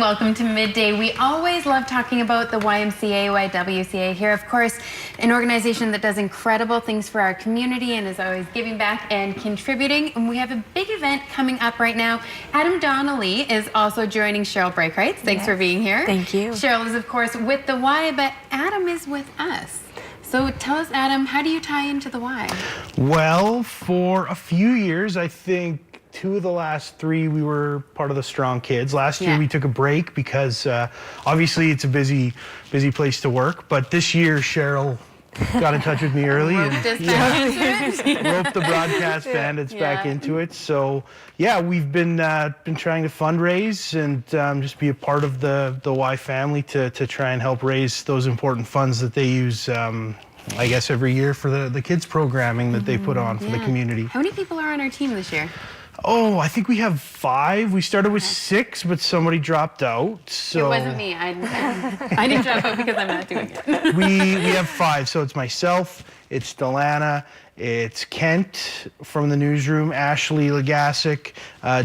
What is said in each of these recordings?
Welcome to Midday. We always love talking about the YMCA, YWCA here. Of course, an organization that does incredible things for our community and is always giving back and contributing. And we have a big event coming up right now. Adam Donnelly is also joining Cheryl Breakrights. Thanks for being here. Thank you. Cheryl is, of course, with the Y, but Adam is with us. So tell us, Adam, how do you tie into the Y? Well, for a few years, I think 2 of the last 3, we were part of the Strong Kids. Last year, we took a break because obviously it's a busy place to work. But this year, Cheryl got in touch with me early and roped the broadcast bandits back into it. So yeah, we've been trying to fundraise and just be a part of the Y family to try and help raise those important funds that they use. I guess every year for the kids programming that they put on for the community. How many people are on our team this year? Oh, I think we have 5. We started with 6, but somebody dropped out. So it wasn't me. I didn't drop out because I'm not doing it. we have 5. So it's myself, it's Delana, it's Kent from the newsroom, Ashley Legasic,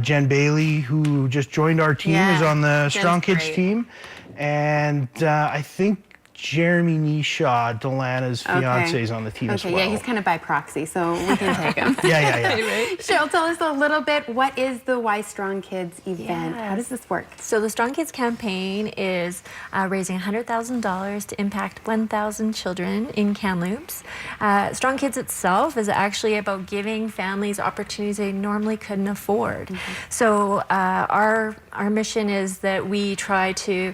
Jen Bailey, who just joined our team, is on the Strong Kids team, and I think Jeremy Nishaw, Delana's fiance, is on the team as well. Yeah, he's kind of by proxy, so we can take him. Yeah. Cheryl, tell us a little bit, what is the Y Strong Kids event? How does this work? So the Strong Kids campaign is raising $100,000 to impact 1,000 children in Kamloops. Strong Kids itself is actually about giving families opportunities they normally couldn't afford. So our mission is that we try to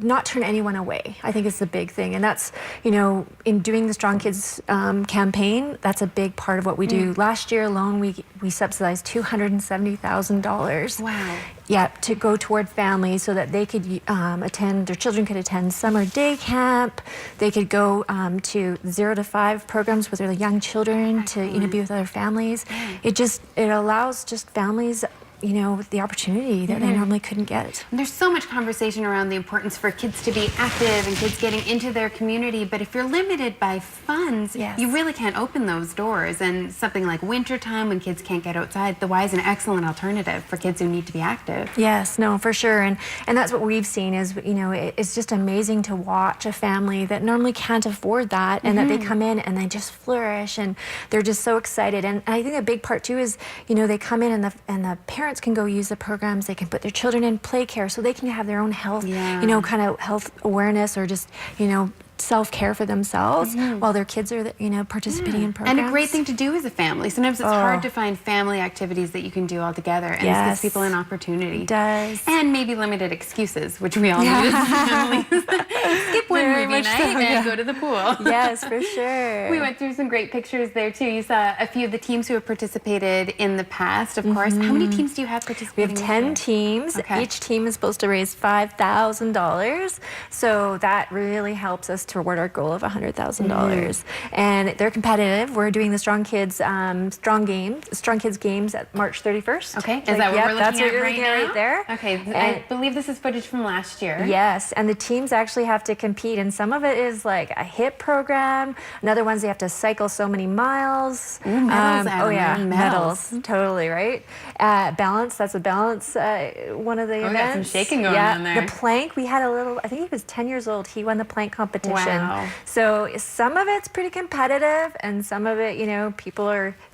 not turn anyone away. I think it's the big thing, and that's, you know, in doing the Strong Kids campaign, that's a big part of what we do. Last year alone, we subsidized $270,000. Wow. Yeah, to go toward families so that they could their children could attend summer day camp. They could go to 0 to 5 programs with their young children to be with other families. It allows just families, you know, the opportunity that they normally couldn't get. And there's so much conversation around the importance for kids to be active and kids getting into their community, but if you're limited by funds, you really can't open those doors. And something like wintertime when kids can't get outside, the Y is an excellent alternative for kids who need to be active. Yes, no, for sure. And that's what we've seen is, you know, it's just amazing to watch a family that normally can't afford that and that they come in and they just flourish and they're just so excited. And I think a big part too is, you know, they come in and the parents can go use the programs. They can put their children in play care so they can have their own health, you know, kind of health awareness or just, you know, self-care for themselves while their kids are, you know, participating in programs. And a great thing to do as a family. Sometimes it's hard to find family activities that you can do all together, and this gives people an opportunity. It does. And maybe limited excuses, which we all use as families. Skip one movie night and go to the pool. Yes, for sure. We went through some great pictures there too. You saw a few of the teams who have participated in the past, of course. How many teams do you have participating? We have 10 teams. Each team is supposed to raise $5,000. So that really helps us toward our goal of $100,000. And they're competitive. We're doing the Strong Kids games at March 31st. Okay, is that what we're looking at right there? Okay, and I believe this is footage from last year. Yes, and the teams actually have to compete, and some of it is like a HIIT program. Another ones they have to cycle so many miles. Medals, medals, totally, right? Balance, that's a balance, one of the events. Got some shaking going on there. The plank, we had I think he was 10 years old. He won the plank competition. Wow. So some of it's pretty competitive, and some of it, you know,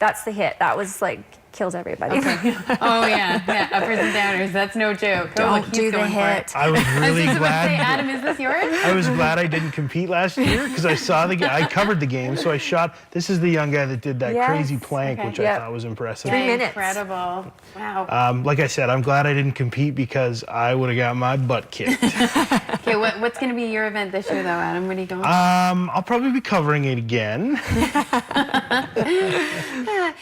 that's the HIIT. That was like, kills everybody. Oh yeah, uppers and downers. That's no joke. Don't do the HIIT. I was really glad. Adam, is this yours? I was glad I didn't compete last year because I saw I covered the game, so I shot. This is the young guy that did that crazy plank, which I thought was impressive. 3 minutes. Incredible. Wow. Like I said, I'm glad I didn't compete because I would have got my butt kicked. Okay, what's going to be your event this year, though, Adam? What are you going? I'll probably be covering it again.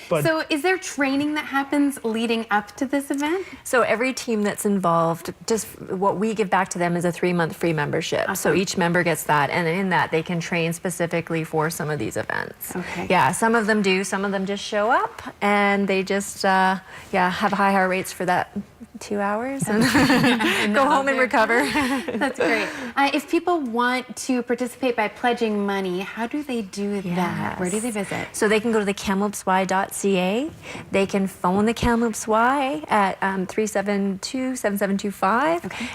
So, is there training that happens leading up to this event? So every team that's involved, just what we give back to them is a 3-month free membership. So each member gets that, and in that they can train specifically for some of these events. Okay. Yeah, some of them do. Some of them just show up and they just have high heart rates for that 2 hours and go home and recover. That's great. If people want to participate by pledging money, how do they do that? Where do they visit? So they can go to the kamloopsy.ca. They can phone the Kamloops Y at 372-7725. Okay.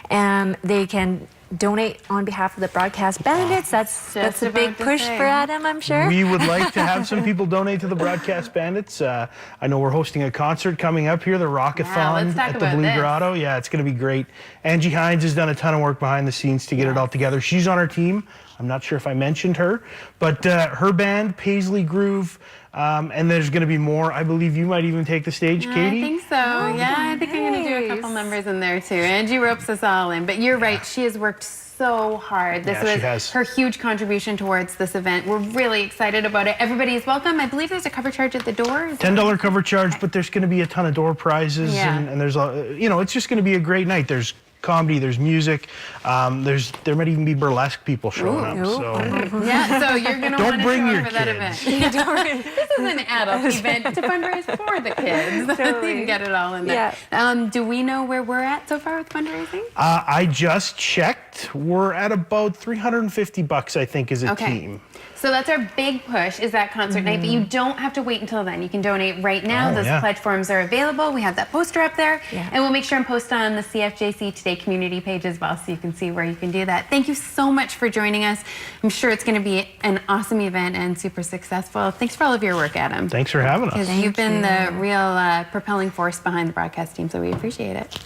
They can donate on behalf of the Broadcast Bandits. That's a big push for Adam, I'm sure. We would like to have some people donate to the Broadcast Bandits. I know we're hosting a concert coming up here, the Rockathon at the Blue Grotto. Yeah, it's going to be great. Angie Hines has done a ton of work behind the scenes to get it all together. She's on our team. I'm not sure if I mentioned her, but her band, Paisley Groove, and there's going to be more. I believe you might even take the stage, Katie. I think so. Yeah, I think I'm going to do a couple numbers in there too. Angie ropes us all in, but you're right. She has worked so hard. This was her huge contribution towards this event. We're really excited about it. Everybody is welcome. I believe there's a cover charge at the door. $10 cover charge, but there's going to be a ton of door prizes, and there's it's just going to be a great night. There's comedy, there's music, there might even be burlesque people showing up. So yeah, so you're gonna don't bring your for that event. This is an adult event to fundraise for the kids. Totally. You can get it all in there. Yeah. Do we know where we're at so far with fundraising? I just checked. We're at about $350, I think, as a team. So that's our big push, is that concert night, but you don't have to wait until then. You can donate right now. Those pledge forms are available. We have that poster up there, and we'll make sure and post on the CFJC Today community page as well, so you can see where you can do that. Thank you so much for joining us. I'm sure it's going to be an awesome event and super successful. Thanks for all of your work, Adam. Thanks for having us. Because you've been the real propelling force behind the broadcast team, so we appreciate it.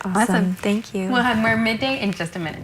Awesome. Thank you. We'll have more Midday in just a minute.